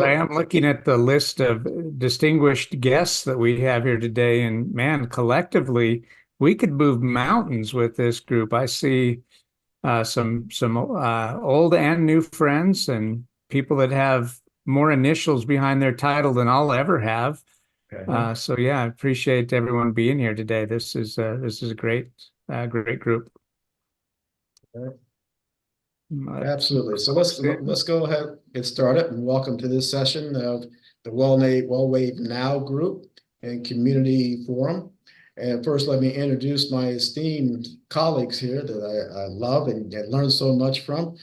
I am looking at the list of distinguished guests that we have here today, and man, collectively, we could move mountains with this group. I see some old and new friends, and people that have more initials behind their title than I'll ever have. Okay. So yeah, I appreciate everyone being here today. This is a great group. Okay. Let's Absolutely. So let's go ahead and get started, and welcome to this session of the WellWave Now group and community forum. And first, let me introduce my esteemed colleagues here that I love and learn so much from.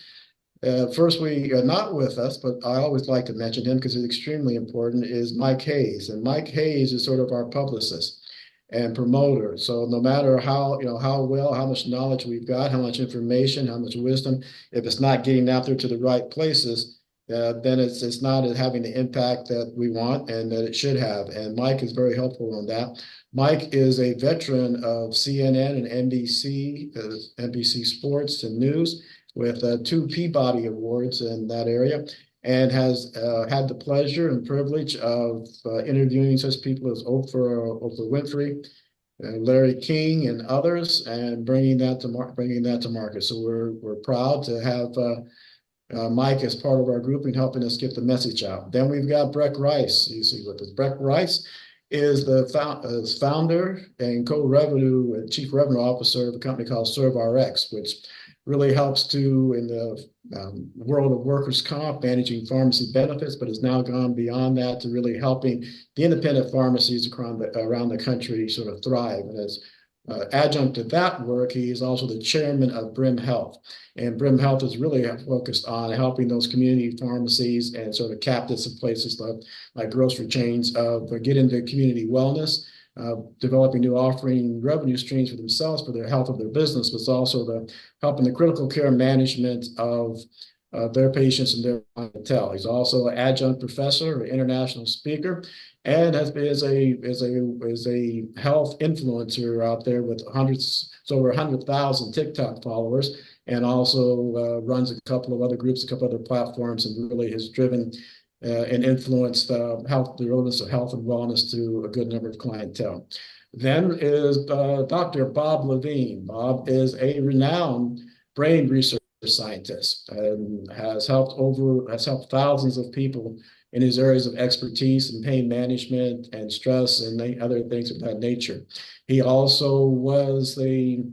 First, we are not with us, but I always like to mention him because it's extremely important, is Mike Hayes. And Mike Hayes is sort of our publicist and promoter. So no matter how, how well, how much knowledge we've got, how much information, how much wisdom, if it's not getting out there to the right places, then it's not having the impact that we want and that it should have. And Mike is very helpful on that. Mike is a veteran of CNN and NBC, NBC Sports and News, with two Peabody Awards in that area, and has had the pleasure and privilege of interviewing such people as Oprah Winfrey, Larry King, and others, and bringing that to market. So we're proud to have Mike as part of our group and helping us get the message out. Then we've got Breck Rice. You see with us. Breck Rice is the founder and co-revenue and chief revenue officer of a company called ServeRx, which really helps to in the world of workers' comp, managing pharmacy benefits, but has now gone beyond that to really helping the independent pharmacies around the country sort of thrive. And as adjunct to that work, he is also the chairman of Brim Health. And Brim Health is really focused on helping those community pharmacies and sort of captives of places like grocery chains get into community wellness, developing new offering revenue streams for themselves, for their health of their business, but it's also helping the critical care management of their patients and their clientele. He's also an adjunct professor, an international speaker, and is a health influencer out there with over 100,000 TikTok followers, and also runs a couple of other groups, a couple other platforms, and really has driven and influenced the relevance of health and wellness to a good number of clientele. Then is Dr. Bob Levine. Bob is a renowned brain research scientist and has helped thousands of people in his areas of expertise in pain management and stress and other things of that nature. He also was the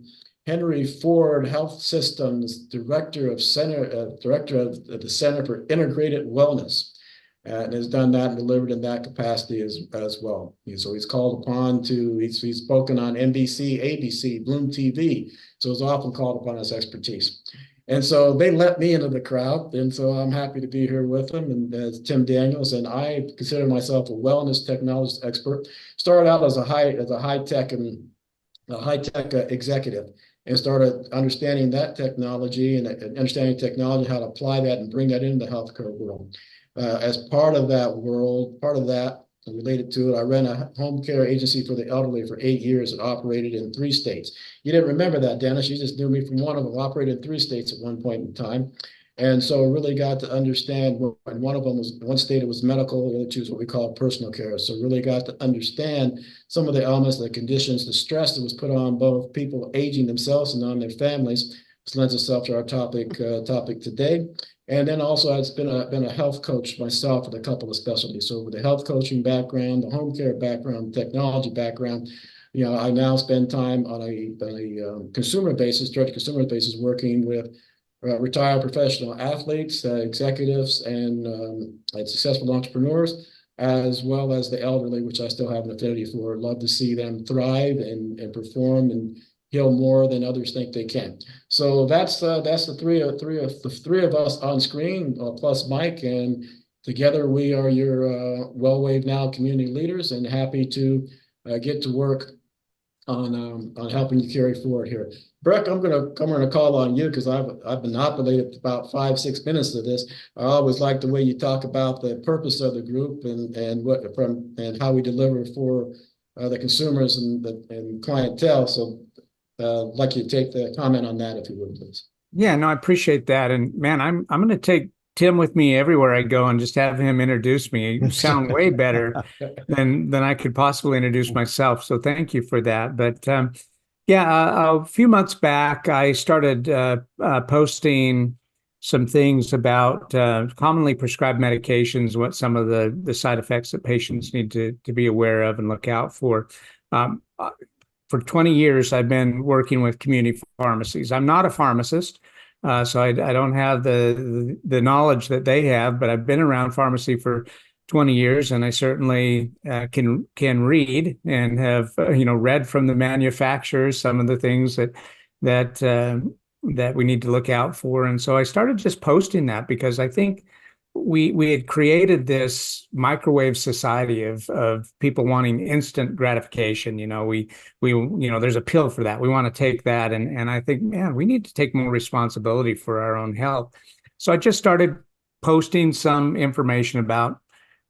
Henry Ford Health Systems director of the Center for Integrated Wellness, and has done that and delivered in that capacity as well. So he's called upon he's spoken on NBC, ABC, Bloom TV. So he's often called upon his expertise. And so they let me into the crowd. And so I'm happy to be here with them. And as Tim Daniels, and I consider myself a wellness technologist expert. Started out as a high tech executive, and started understanding that technology and understanding technology, how to apply that and bring that into the healthcare world. As part of that related to it, I ran a home care agency for the elderly for 8 years and operated in 3 states. You didn't remember that, Dennis. You just knew me from one of them. Operated in 3 states at one point in time. And so really got to understand, and one state it was medical, the other two is what we call personal care. So really got to understand some of the elements, the conditions, the stress that was put on both people aging themselves and on their families. This lends itself to our topic today. And then also I've been a health coach myself with a couple of specialties. So with the health coaching background, the home care background, technology background, I now spend time on a consumer basis, direct consumer basis, working with retired professional athletes, executives, and successful entrepreneurs, as well as the elderly, which I still have an affinity for. Love to see them thrive and perform and heal more than others think they can. So that's the three of us on screen, plus Mike, and together we are your WellWaveNOW community leaders, and happy to get to work on helping you carry forward here. Breck, I'm gonna call on you because I've manipulated about 5-6 minutes of this. I always like the way you talk about the purpose of the group and how we deliver for the consumers and clientele. So I'd like you to take the comment on that if you would, please. Yeah, no, I appreciate that. And man, I'm going to take Tim with me everywhere I go and just have him introduce me. You sound way better than I could possibly introduce myself. So thank you for that. But yeah, a few months back, I started posting some things about commonly prescribed medications, what some of the side effects that patients need to be aware of and look out for. Um, uh, for 20 years, I've been working with community pharmacies. I'm not a pharmacist, so I don't have the knowledge that they have, but I've been around pharmacy for 20 years, and I certainly can read and have read from the manufacturers some of the things that that we need to look out for. And so I started just posting that because I think we had created this microwave society of people wanting instant gratification. There's a pill for that. We want to take that, and I think, man, we need to take more responsibility for our own health. So I just started posting some information about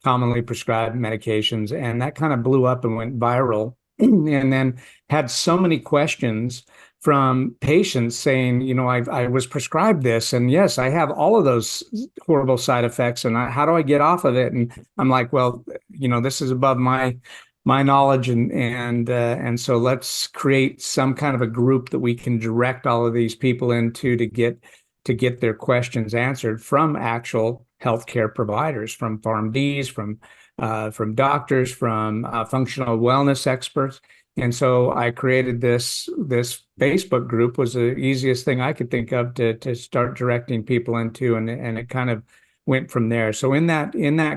commonly prescribed medications, and that kind of blew up and went viral. And then had so many questions from patients saying, I was prescribed this, and yes, I have all of those horrible side effects, and how do I get off of it? And I'm like, well, this is above my knowledge, and so let's create some kind of a group that we can direct all of these people into to get their questions answered from actual healthcare providers, from PharmDs, from doctors, from functional wellness experts. And so I created this Facebook group. Was the easiest thing I could think of to start directing people into, and it kind of went from there. So in that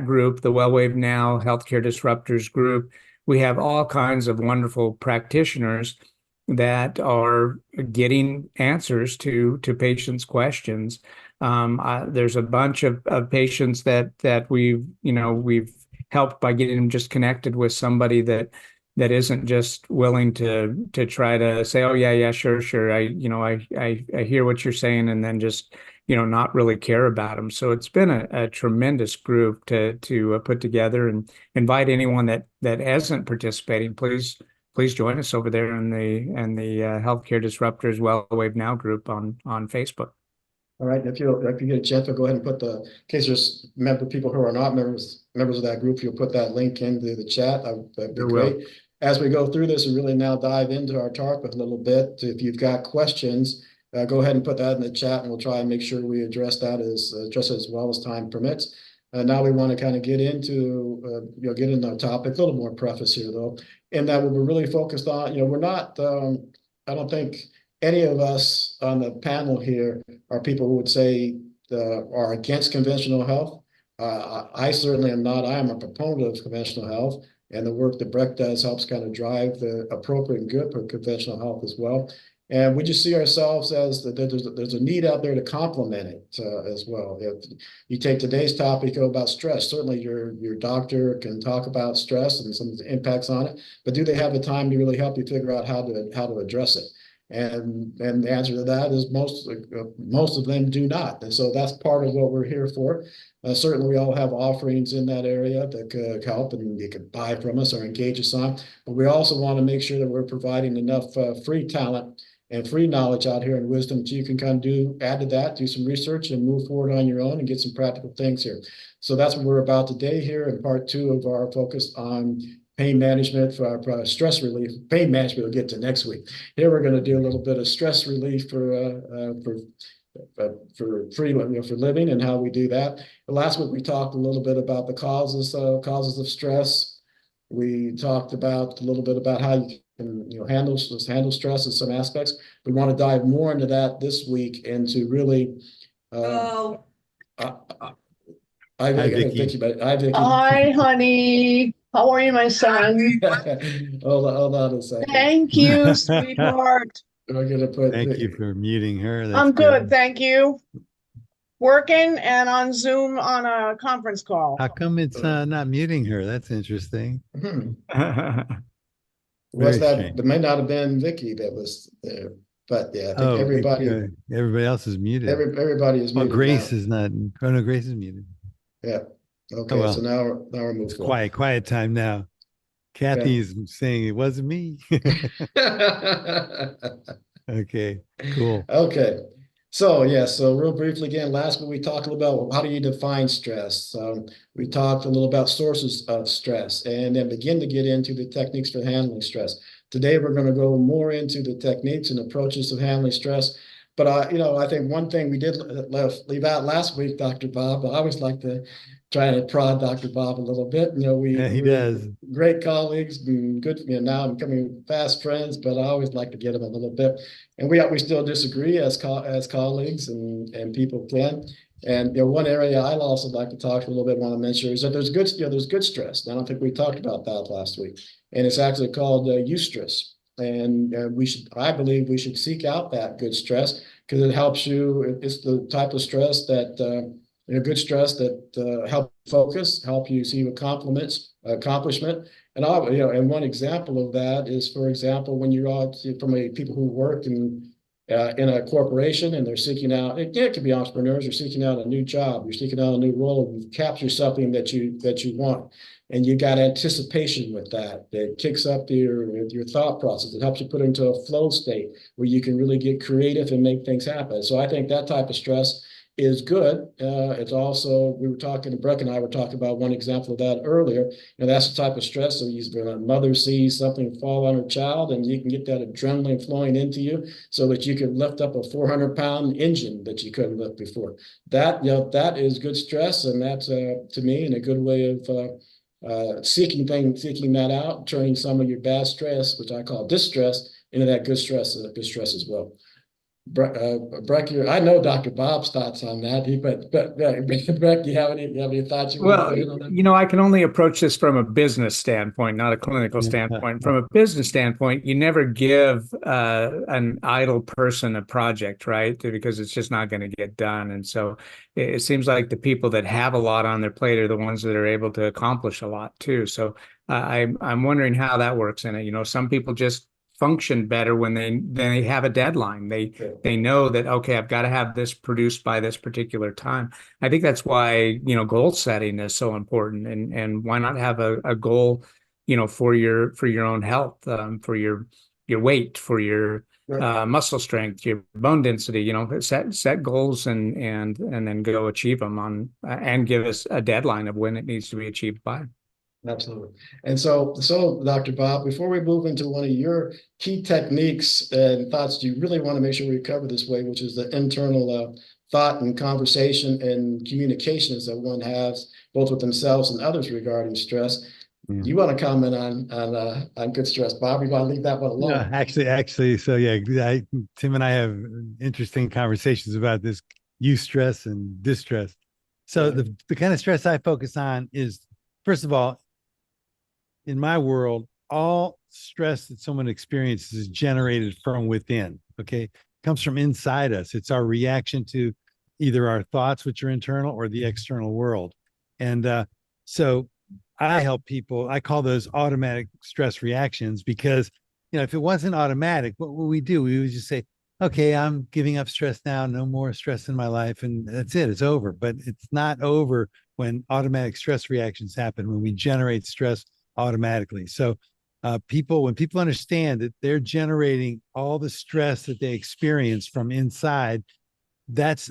group, the WellWaveNOW Healthcare Disruptors group, we have all kinds of wonderful practitioners that are getting answers to patients' questions. There's a bunch of patients that we've helped by getting them just connected with somebody that isn't just willing to try to say, oh yeah, sure, I hear what you're saying, and then just not really care about them. So it's been a tremendous group to put together, and invite anyone that isn't participating. Please join us over there in the Healthcare Disruptors WellWaveNOW group on Facebook. All right, if you get a chance, go ahead and put in case there's people who are not members of that group, you'll put that link into the chat. That'd be great. As we go through this and really now dive into our topic a little bit, if you've got questions, go ahead and put that in the chat, and we'll try and make sure we address as well as time permits. Now we want to kind of get into the topic. A little more preface here though, in that we're really focused on. We're not. I don't think any of us on the panel here are people who would say are against conventional health. I certainly am not. I am a proponent of conventional health, and the work that Breck does helps kind of drive the appropriate and good for conventional health as well. And we just see ourselves as there's a need out there to complement it as well. If you take today's topic about stress, certainly your doctor can talk about stress and some of the impacts on it, but do they have the time to really help you figure out how to address it? And the answer to that is most of them do not. And so that's part of what we're here for. Certainly, we all have offerings in that area that could help, and you can buy from us or engage us on. But we also want to make sure that we're providing enough free talent and free knowledge out here and wisdom that you can kind of add to that, do some research, and move forward on your own and get some practical things here. So that's what we're about today here in part 2 of our focus on pain management for stress relief. Pain management we'll get to next week. Here we're going to do a little bit of stress relief for living and how we do that. Last week we talked a little bit about the causes of stress. We talked about a little bit about how you can handle stress in some aspects. We want to dive more into that this week and to really. Hi, Vicky. Hi, Vicky. Hi, honey. How are you, my son? Hold on a second. Thank you, sweetheart. We're gonna put. Thank you for muting her. I'm good, thank you. Working and on Zoom on a conference call. How come it's not muting her? That's interesting. Was that? It may not have been Vicky that was there, but yeah, I think everybody else is muted. Everybody is muted. Grace is not. Oh no, Grace is muted. Yeah. Okay. So now we're moving. Quiet time now. Kathy's saying it wasn't me. Okay, cool. Okay. So real briefly again, last week we talked a little about how do you define stress. We talked a little about sources of stress and then begin to get into the techniques for handling stress. Today, we're going to go more into the techniques and approaches of handling stress. But I think one thing we did leave out last week, Dr. Bob, I always like to try to prod Dr. Bob a little bit. Yeah, he we're does. great colleagues and good, now I'm becoming fast friends, but I always like to get him a little bit. And we still disagree as colleagues and people can. And one area I'd also like to talk a little bit, want to mention is that there's good stress. And I don't think we talked about that last week. And it's actually called eustress. And I believe we should seek out that good stress because it helps you. It's the type of stress that good stress that help focus, help you see accomplishment. And one example of that is, for example, when you're out from people who work in a corporation and they're seeking out, it could be entrepreneurs, you're seeking out a new job, you're seeking out a new role, you capture something that you want. And you got anticipation with that. It kicks up your thought process. It helps you put into a flow state where you can really get creative and make things happen. So I think that type of stress is good. It's also, Breck and I were talking about one example of that earlier. That's the type of stress. So when a mother sees something fall on her child, and you can get that adrenaline flowing into you so that you can lift up a 400-pound engine that you couldn't lift before. That is good stress. And that's, to me, in a good way of seeking that out, turning some of your bad stress, which I call distress, into that good stress as well. Breck, I know Dr. Bob's thoughts on that. Breck, do you have any thoughts you want to put in on that? I can only approach this from a business standpoint, not a clinical standpoint. From a business standpoint, you never give an idle person a project, right? Because it's just not going to get done. And so it seems like the people that have a lot on their plate are the ones that are able to accomplish a lot too. So I'm wondering how that works in it. Some people just function better when they have a deadline. They know that, okay, I've got to have this produced by this particular time. I think that's why goal setting is so important, and why not have a goal for your own health, for your weight, for your muscle strength, your bone density. Set goals and then go achieve them and give us a deadline of when it needs to be achieved by. Absolutely. And so Dr. Bob, before we move into one of your key techniques and thoughts, do you really want to make sure we cover this way, which is the internal thought and conversation and communications that one has both with themselves and others regarding stress? Do you want to comment on good stress, Bob? You want to leave that one alone? No, actually, so yeah, Tim and I have interesting conversations about this eustress and distress. So the kind of stress I focus on is, first of all, in my world, all stress that someone experiences is generated from within. Okay. It comes from inside us. It's our reaction to either our thoughts, which are internal, or the external world. And so I help people, I call those automatic stress reactions, because, if it wasn't automatic, what would we do? We would just say, okay, I'm giving up stress now, no more stress in my life. And that's it, it's over. But it's not over when automatic stress reactions happen, when we generate stress automatically. So when people understand that they're generating all the stress that they experience from inside, they're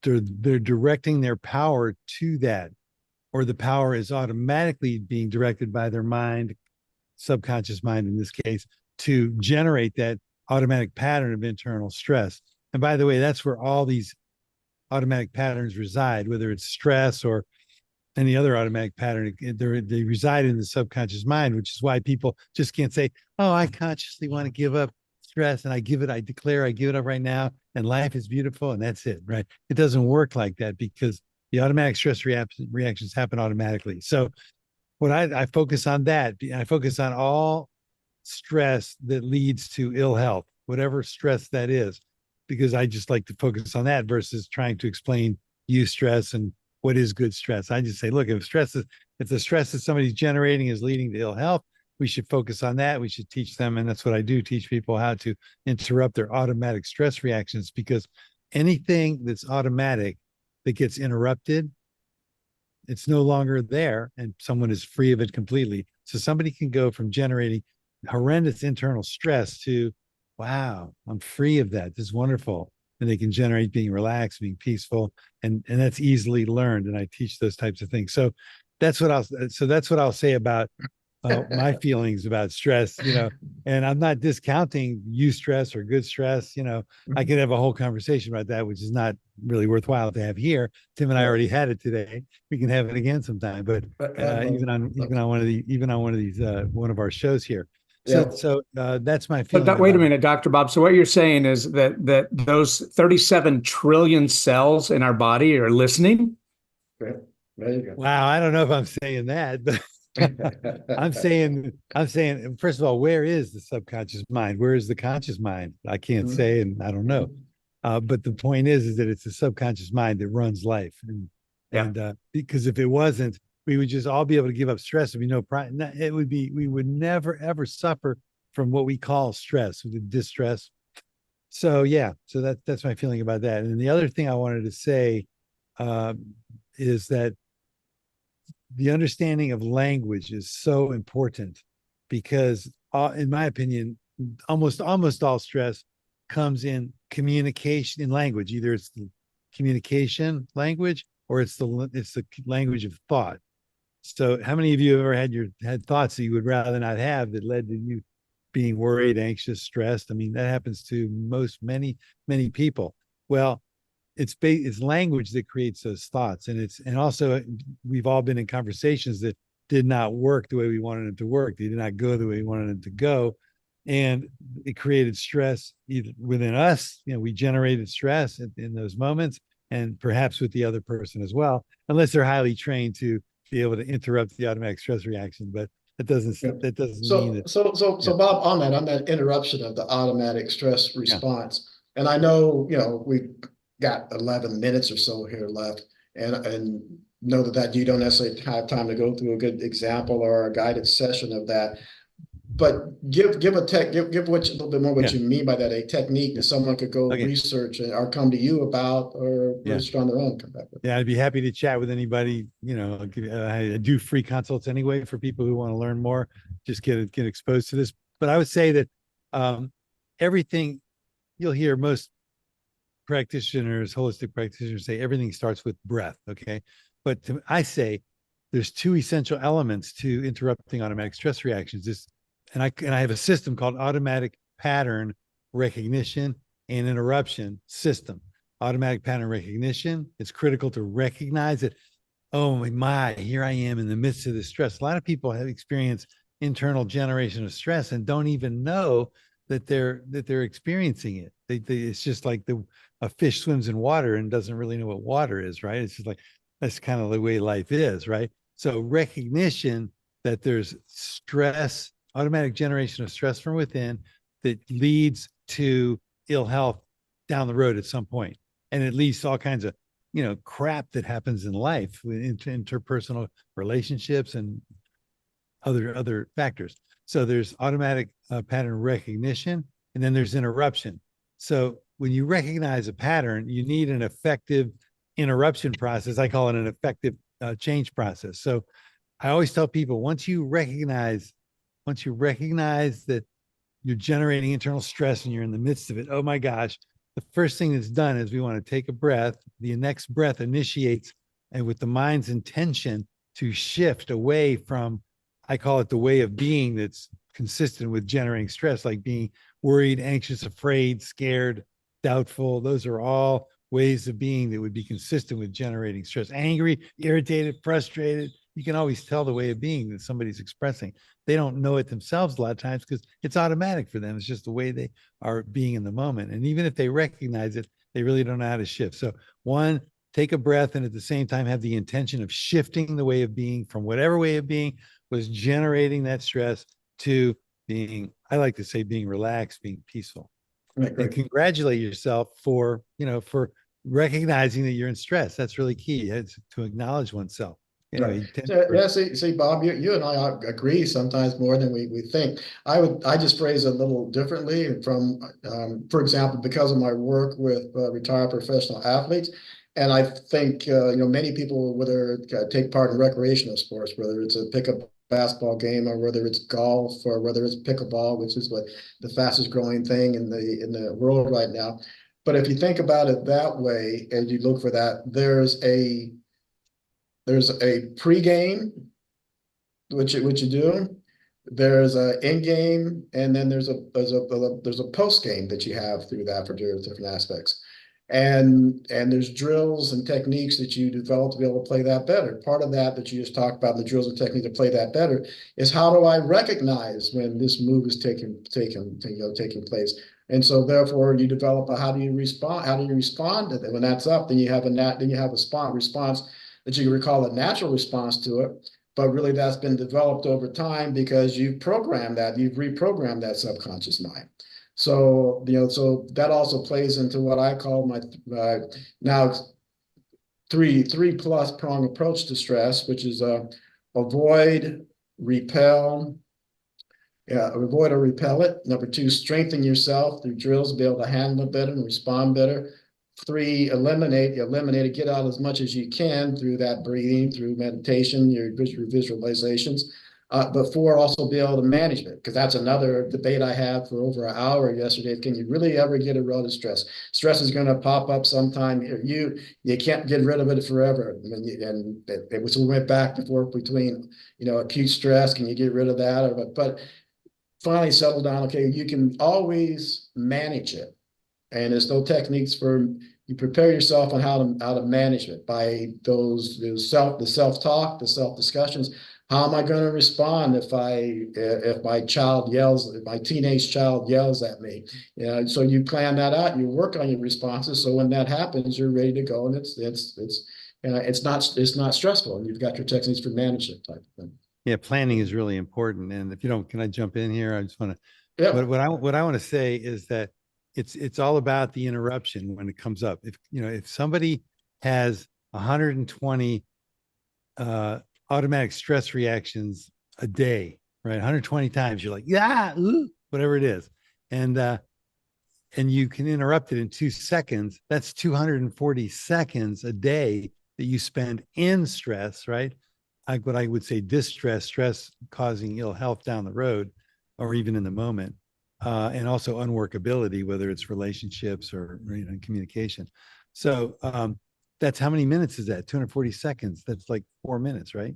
directing their power to that, or the power is automatically being directed by their mind, subconscious mind in this case, to generate that automatic pattern of internal stress. And by the way, that's where all these automatic patterns reside, whether it's stress or any other automatic pattern. They reside in the subconscious mind, which is why people just can't say, oh, I consciously want to give up stress and I declare I give it up right now and life is beautiful and that's it, right? It doesn't work like that, because the automatic stress reactions happen automatically. So what I focus on that, I focus on all stress that leads to ill health, whatever stress that is, because I just like to focus on that versus trying to explain eustress and what is good stress. I just say, look, if the stress that somebody's generating is leading to ill health, we should focus on that. We should teach them. And that's what I do, teach people how to interrupt their automatic stress reactions, because anything that's automatic that gets interrupted, it's no longer there and someone is free of it completely. So somebody can go from generating horrendous internal stress to, wow, I'm free of that. This is wonderful. and they can generate being relaxed, being peaceful, and that's easily learned. And I teach those types of things. So that's what I'll say about my feelings about stress, and I'm not discounting eustress or good stress. I could have a whole conversation about that, which is not really worthwhile to have here. Tim and I already had it today. We can have it again sometime, but even on one of these one of our shows here. So that's my feeling. But wait a minute, Dr. Bob. So what you're saying is that those 37 trillion cells in our body are listening? There you go. Wow, I don't know if I'm saying that, but I'm saying, first of all, where is the subconscious mind? Where is the conscious mind? I can't say, and I don't know. But the point is that it's the subconscious mind that runs life. And because if it wasn't, we would just all be able to give up stress. There'd be no problem. We would never, ever suffer from what we call stress, the distress. So that's my feeling about that. And the other thing I wanted to say is that the understanding of language is so important, because in my opinion, almost all stress comes in communication, in language. Either it's the communication language or it's the language of thought. So how many of you have ever had thoughts that you would rather not have that led to you being worried, anxious, stressed? I mean, that happens to many people. Well, it's language that creates those thoughts, and also we've all been in conversations that did not work the way we wanted them to work. They did not go the way we wanted them to go, and it created stress either within us. We generated stress in those moments, and perhaps with the other person as well, unless they're highly trained to be able to interrupt the automatic stress reaction. But that doesn't mean that. So Bob, on that interruption of the automatic stress response, and I know we got 11 minutes or so here left, and know that you don't necessarily have time to go through a good example or a guided session of that. But give a little bit more what you mean by that, a technique that someone could go research or come to you about, or research on their own. Come back with. Yeah, I'd be happy to chat with anybody. I do free consults anyway for people who want to learn more, just get exposed to this. But I would say that everything you'll hear most practitioners, holistic practitioners, say everything starts with breath. Okay, but I say there's two essential elements to interrupting automatic stress reactions. And I have a system called automatic pattern recognition and interruption system. Automatic pattern recognition, it's critical to recognize that, oh my, here I am in the midst of this stress. A lot of people have experienced internal generation of stress and don't even know that they're experiencing it. It's just like a fish swims in water and doesn't really know what water is, right? It's just like, that's kind of the way life is, right? So recognition that there's stress, automatic generation of stress from within that leads to ill health down the road at some point. And it leads to all kinds of, crap that happens in life, interpersonal relationships and other factors. So there's automatic pattern recognition, and then there's interruption. So when you recognize a pattern, you need an effective interruption process. I call it an effective change process. So I always tell people, once you recognize that you're generating internal stress and you're in the midst of it, oh my gosh, the first thing that's done is we want to take a breath. The next breath initiates, and with the mind's intention to shift away from, I call it the way of being that's consistent with generating stress, like being worried, anxious, afraid, scared, doubtful. Those are all ways of being that would be consistent with generating stress. Angry, irritated, frustrated. You can always tell the way of being that somebody's expressing. They don't know it themselves a lot of times because it's automatic for them. It's just the way they are being in the moment. And even if they recognize it, they really don't know how to shift. So one, take a breath, and at the same time have the intention of shifting the way of being from whatever way of being was generating that stress to being, I like to say, being relaxed, being peaceful. Right, and congratulate yourself for recognizing that you're in stress. That's really key. It's to acknowledge oneself. Anyway, see, Bob, you and I agree sometimes more than we think. I just phrase it a little differently from, for example, because of my work with retired professional athletes. And I think, many people, whether take part in recreational sports, whether it's a pickup basketball game or whether it's golf or whether it's pickleball, which is the fastest growing thing in the world right now. But if you think about it that way, and you look for that, there's a pregame, which you do. There's a in game, and then there's a post game that you have through that for different aspects. And there's drills and techniques that you develop to be able to play that better. Part of that you just talked about, the drills and techniques to play that better, is how do I recognize when this move is taking place? And so therefore you develop how do you respond to that? When that's up, then you have a response that you can recall a natural response to it. But really that's been developed over time because you've reprogrammed that subconscious mind. So, so that also plays into what I call my now three plus prong approach to stress, which is avoid, repel, avoid or repel it. Number 2, strengthen yourself through drills, be able to handle it better and respond better. 3, eliminate it, get out as much as you can through that breathing, through meditation, your visualizations. But 4, also be able to manage it, because that's another debate I had for over an hour yesterday. Can you really ever get rid of stress? Stress is going to pop up sometime. You can't get rid of it forever. I mean, and it was, we went back and forth between, acute stress. Can you get rid of that? But finally settle down. Okay, you can always manage it, and there's no techniques for. You prepare yourself on how to manage it by the self-talk, the self-discussions. How am I going to respond if my teenage child yells at me? So you plan that out, you work on your responses. So when that happens, you're ready to go, and it's not stressful, and you've got your techniques for managing it type of thing. Yeah, planning is really important. And if you don't, can I jump in here? I just want to. Yeah. What I want to say is that it's all about the interruption when it comes up. If somebody has 120 automatic stress reactions a day, right? 120 times, you're like, yeah, ooh, whatever it is. And you can interrupt it in 2 seconds. That's 240 seconds a day that you spend in stress, right? Like what I would say, distress, stress causing ill health down the road, or even in the moment. And also unworkability, whether it's relationships or communication. So that's how many minutes is that? 240 seconds. That's like 4 minutes, right?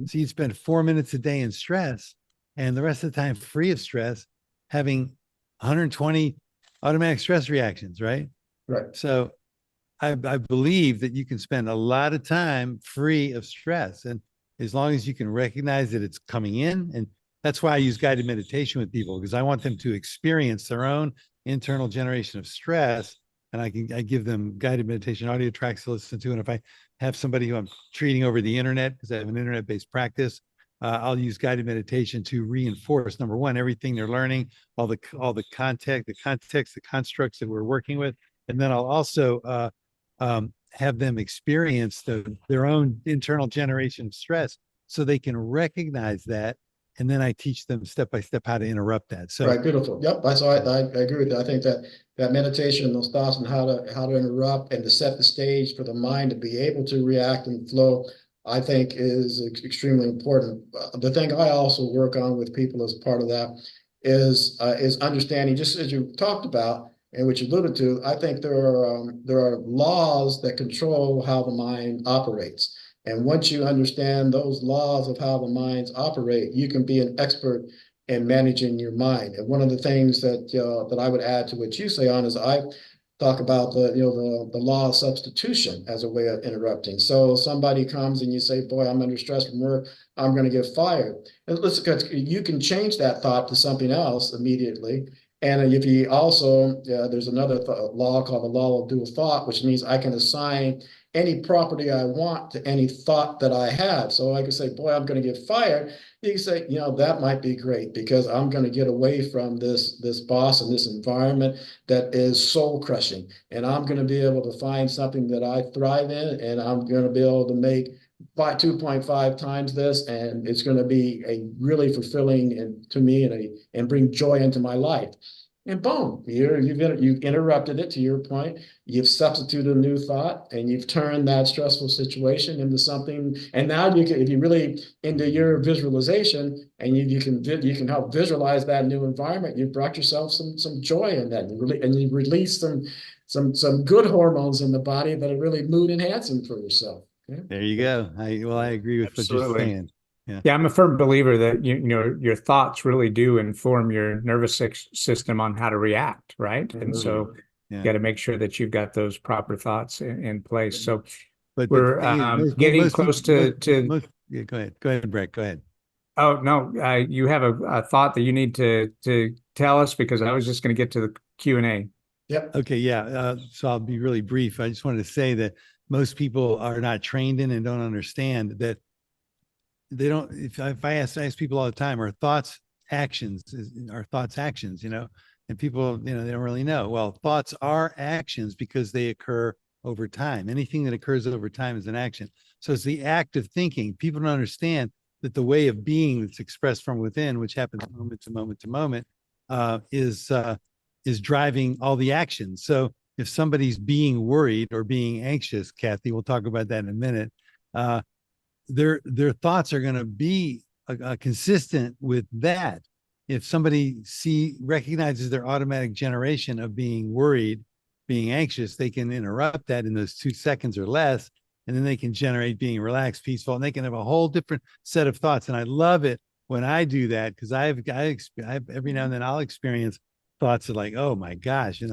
So you spend 4 minutes a day in stress, and the rest of the time free of stress, having 120 automatic stress reactions, right? Right. So I believe that you can spend a lot of time free of stress, and as long as you can recognize that it's coming in. And that's why I use guided meditation with people, because I want them to experience their own internal generation of stress. And I give them guided meditation audio tracks to listen to. And if I have somebody who I'm treating over the internet, because I have an internet-based practice, I'll use guided meditation to reinforce, number 1, everything they're learning, all the context, the constructs that we're working with. And then I'll also have them experience their own internal generation of stress, so they can recognize that. And then I teach them step by step how to interrupt that. So right, beautiful. Yep, I agree with that. I think that meditation, those thoughts, and how to interrupt and to set the stage for the mind to be able to react and flow, I think is extremely important. The thing I also work on with people as part of that is understanding, just as you talked about and which you alluded to. I think there are laws that control how the mind operates. And once you understand those laws of how the minds operate, you can be an expert in managing your mind. And one of the things that I would add to what you say on is I talk about the law of substitution as a way of interrupting. So somebody comes and you say, boy, I'm under stress from work, I'm going to get fired. And you can change that thought to something else immediately. And if you also, there's another law called the law of dual thought, which means I can assign any property I want to any thought that I have. So I can say, boy, I'm going to get fired. You can say, that might be great, because I'm going to get away from this boss and this environment that is soul crushing. And I'm going to be able to find something that I thrive in, and I'm going to be able to make 2.5 times this, and it's going to be a really fulfilling to me and bring joy into my life. And boom, you've interrupted it, to your point. You've substituted a new thought, and you've turned that stressful situation into something. And now you can, if you really into your visualization, and you can help visualize that new environment, you've brought yourself some joy in that, and you release some some good hormones in the body that are really mood enhancing for yourself. Okay? There you go. I agree with what you're Absolutely. saying. Yeah, I'm a firm believer that your thoughts really do inform your nervous system on how to react, right? And so Yeah. you got to make sure that you've got those proper thoughts in place. So But we're the thing is, getting close to yeah, go ahead, Brett. Go ahead. Oh no, you have a thought that you need to tell us because I was just going to get to the Q&A. Yep. Okay, yeah. So I'll be really brief. I just wanted to say that most people are not trained in and don't understand that they don't. If I ask people all the time, are thoughts actions? Are thoughts actions? And people, they don't really know. Well, thoughts are actions because they occur over time. Anything that occurs over time is an action. So it's the act of thinking. People don't understand that the way of being that's expressed from within, which happens moment to moment to moment, is driving all the actions. So if somebody's being worried or being anxious, Kathy, we'll talk about that in a minute. Their thoughts are going to be consistent with that. If somebody recognizes their automatic generation of being worried, being anxious, they can interrupt that in those 2 seconds or less, and then they can generate being relaxed, peaceful, and they can have a whole different set of thoughts. And I love it when I do that because I've every now and then I'll experience thoughts of like, oh my gosh,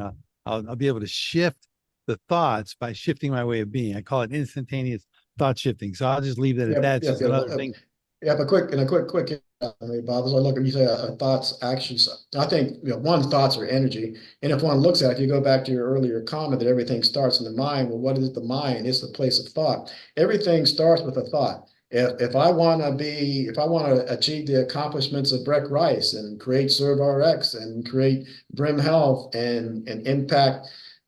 I'll be able to shift the thoughts by shifting my way of being. I call it instantaneous thought shifting. So I'll just leave that at that. It's just another thing. Yeah, but quick, Bob, as I look at you say thoughts, actions. I think one, thoughts are energy, and if one looks at it, if you go back to your earlier comment that everything starts in the mind. Well, what is the mind? It's the place of thought. Everything starts with a thought. If I want to achieve the accomplishments of Breck Rice and create ServeRx and create Brim Health and impact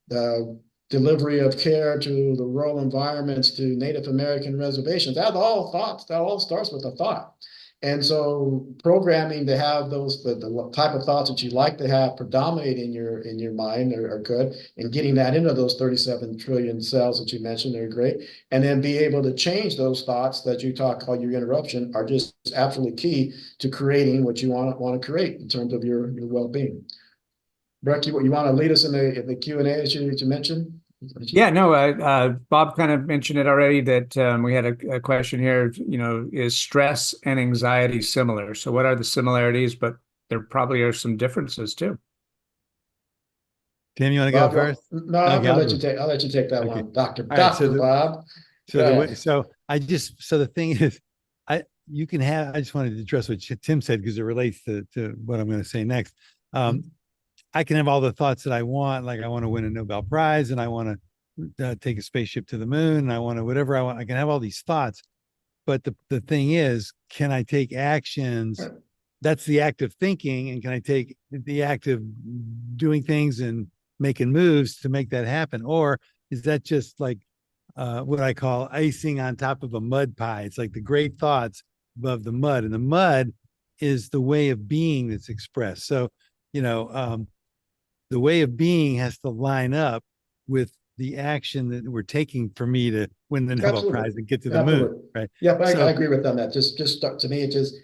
the delivery of care to the rural environments, to Native American reservations. That's all thoughts. That all starts with a thought. And so programming to have the type of thoughts that you like to have predominate in your mind are good, and getting that into those 37 trillion cells that you mentioned are great. And then be able to change those thoughts that you call your interruption are just absolutely key to creating what you want to create in terms of your well-being. Breck, you want to lead us in the Q&A that you mentioned? Yeah, no, Bob kind of mentioned it already that we had a question here, is stress and anxiety similar? So what are the similarities, but there probably are some differences too. Tim, you want to go first? No, I'll let you take that one. Dr. Bob. So the thing is, I just wanted to address what Tim said because it relates to what I'm going to say next. I can have all the thoughts that I want, like I want to win a Nobel Prize and I want to take a spaceship to the moon and I want to whatever I want. I can have all these thoughts, but the thing is, can I take actions? That's the act of thinking, and can I take the act of doing things and making moves to make that happen, or is that just like what I call icing on top of a mud pie? It's like the great thoughts above the mud, and the mud is the way of being that's expressed. So the way of being has to line up with the action that we're taking for me to win the Nobel Prize and get to the moon, right? Yeah, I agree with that. Just to me, it just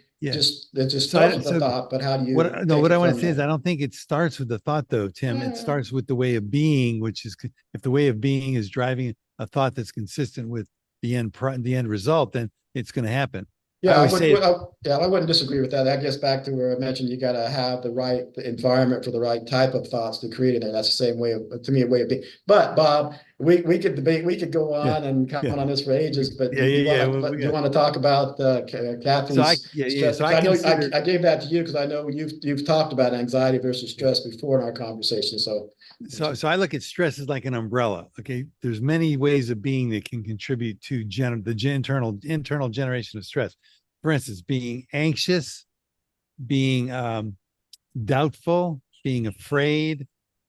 starts with the thought, but how do you? What I want to say is I don't think it starts with the thought though, Tim. It starts with the way of being, which is if the way of being is driving a thought that's consistent with the end result, then it's going to happen. Yeah, I wouldn't disagree with that. That gets back to where I mentioned you got to have the right environment for the right type of thoughts to create it. And that's the same way to me, a way of being. But Bob, we could debate, we could go on and comment on this for ages. But you want to talk about Kathy's stress? So I gave that to you because I know you've talked about anxiety versus stress before in our conversation. So I look at stress as like an umbrella. Okay, there's many ways of being that can contribute to the internal generation of stress. For instance, being anxious, being doubtful, being afraid,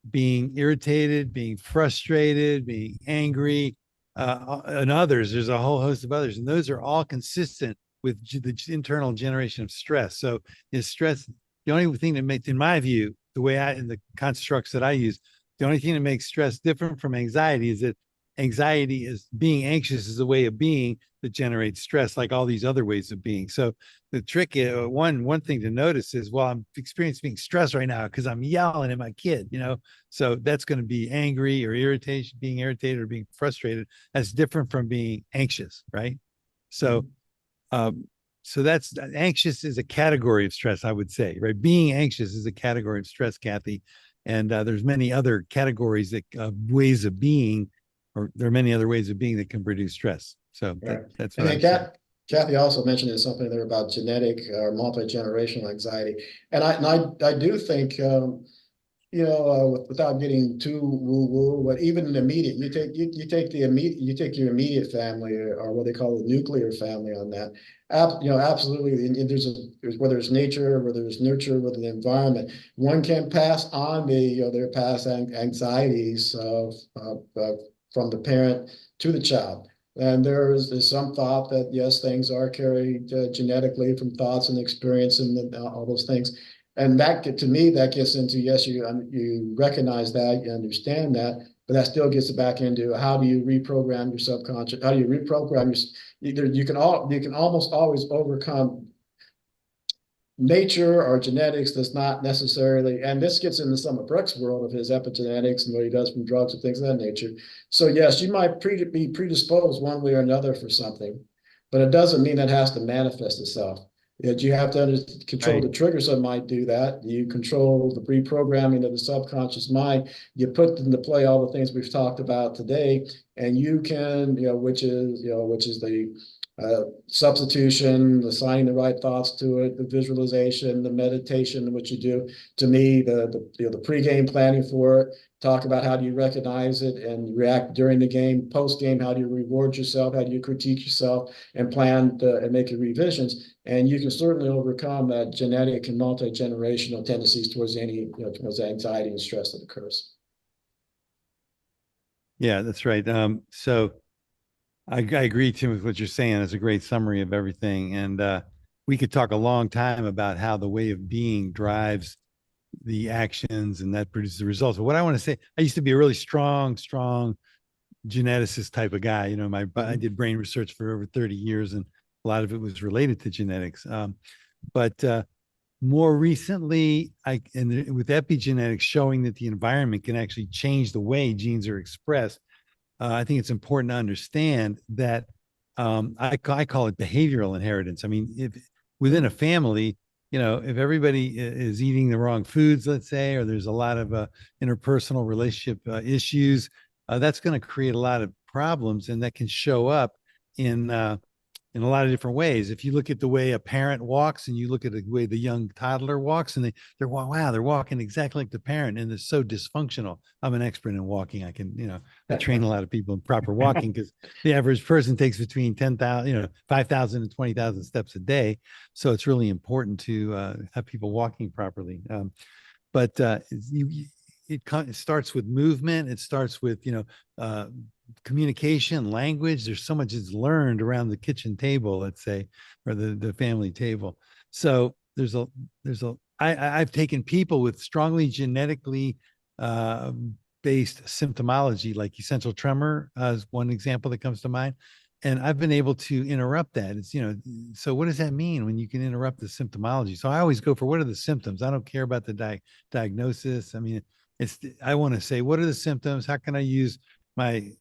being irritated, being frustrated, being angry, and others. There's a whole host of others, and those are all consistent with the internal generation of stress. So is stress the only thing that makes, in my view, the way in the constructs that I use, the only thing that makes stress different from anxiety is that anxiety is being anxious is a way of being that generates stress, like all these other ways of being. So the trick, one thing to notice is, well, I'm experiencing stress right now because I'm yelling at my kid, so that's going to be angry or irritation, being irritated or being frustrated. That's different from being anxious, right? So, so that's anxious is a category of stress, I would say, right? Being anxious is a category of stress, Kathy. And there's many other categories that ways of being, or there are many other ways of being that can produce stress. So that's what and I'm then saying. Kathy also mentioned something there about genetic or multi-generational anxiety. And I do think, without getting too woo-woo, but even in the immediate, you take your immediate family, or what they call the nuclear family on that. Absolutely. And there's whether it's nature, whether it's nurture, whether the environment, one can pass on their past anxieties from the parent to the child. And there's some thought that yes, things are carried genetically from thoughts and experience and all those things. And to me, that gets into, yes, you recognize that, you understand that, but that still gets back into how do you reprogram your subconscious? How do you reprogram you can almost always overcome nature or genetics does not necessarily, and this gets into some of Breck's world of his epigenetics and what he does from drugs and things of that nature. So yes, you might be predisposed one way or another for something, but it doesn't mean that has to manifest itself. You have to control the triggers that might do that. You control the reprogramming of the subconscious mind. You put into play all the things we've talked about today, and you can, which is the substitution, assigning the right thoughts to it, the visualization, the meditation, what you do. To me, the pre-game planning for it, talk about how do you recognize it and react during the game, post-game, how do you reward yourself, how do you critique yourself and plan and make your revisions. And you can certainly overcome that genetic and multi-generational tendencies towards towards anxiety and stress that occurs. Yeah, that's right. So I agree, Tim, with what you're saying. It's a great summary of everything. And we could talk a long time about how the way of being drives the actions and that produces the results. But what I want to say, I used to be a really strong geneticist type of guy. I did brain research for over 30 years, and a lot of it was related to genetics. But more recently, with epigenetics showing that the environment can actually change the way genes are expressed, I think it's important to understand that I call it behavioral inheritance. I mean, if within a family, if everybody is eating the wrong foods, let's say, or there's a lot of interpersonal relationship issues, that's going to create a lot of problems, and that can show up in a lot of different ways. If you look at the way a parent walks and you look at the way the young toddler walks, and they're walking exactly like the parent, and it's so dysfunctional. I'm an expert in walking. I train a lot of people in proper walking because the average person takes between 10,000, 5,000 and 20,000 steps a day. So it's really important to have people walking properly. But it starts with movement. It starts with, communication, language. There's so much that's learned around the kitchen table, let's say, or the family table. So I've taken people with strongly genetically based symptomology, like essential tremor is one example that comes to mind. And I've been able to interrupt that. So what does that mean when you can interrupt the symptomology? So I always go for, what are the symptoms? I don't care about the diagnosis. I mean, I want to say, what are the symptoms? How can I use my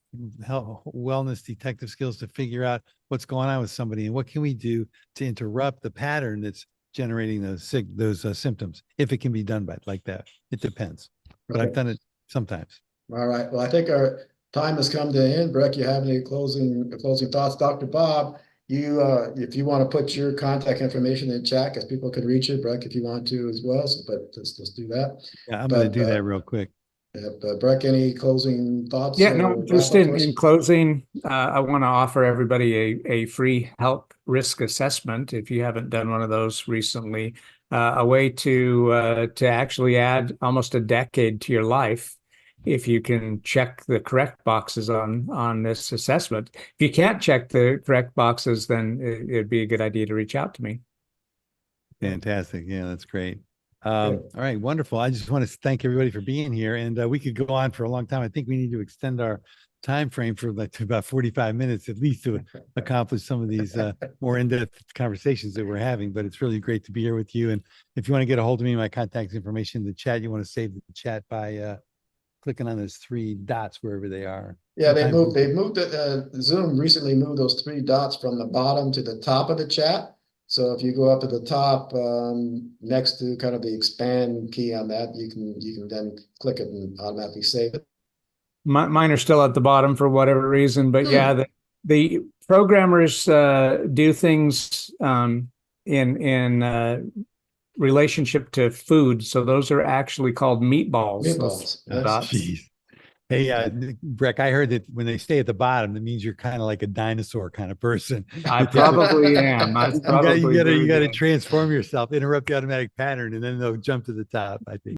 health, wellness detective skills to figure out what's going on with somebody, and what can we do to interrupt the pattern that's generating those symptoms, if it can be done like that. It depends, but I've done it sometimes. All right. Well, I think our time has come to an end. Breck, you have any closing thoughts? Dr. Bob, if you want to put your contact information in chat, because people can reach you, Breck, if you want to as well. But let's do that. Yeah, I'm going to do that real quick. Breck, any closing thoughts? Yeah, no, just in closing, I want to offer everybody a free health risk assessment, if you haven't done one of those recently, a way to actually add almost a decade to your life if you can check the correct boxes on this assessment. If you can't check the correct boxes, then it'd be a good idea to reach out to me. Fantastic. Yeah, that's great. All right, wonderful. I just want to thank everybody for being here, and we could go on for a long time. I think we need to extend our time frame for like about 45 minutes at least to accomplish some of these more in-depth conversations that we're having. But it's really great to be here with you. And if you want to get a hold of me, my contact information in the chat, you want to save the chat by clicking on those three dots wherever they are. Yeah, they moved Zoom recently moved those three dots from the bottom to the top of the chat. So if you go up to the top, next to kind of the expand key on that, you can then click it and automatically save it. Mine are still at the bottom for whatever reason, but yeah, the programmers do things in relationship to food. So those are actually called meatballs. Meatballs. Those dots. Jeez. Hey, Breck, I heard that when they stay at the bottom, that means you're kind of like a dinosaur kind of person. I probably am. You got to transform yourself, interrupt the automatic pattern, and then they'll jump to the top, I think.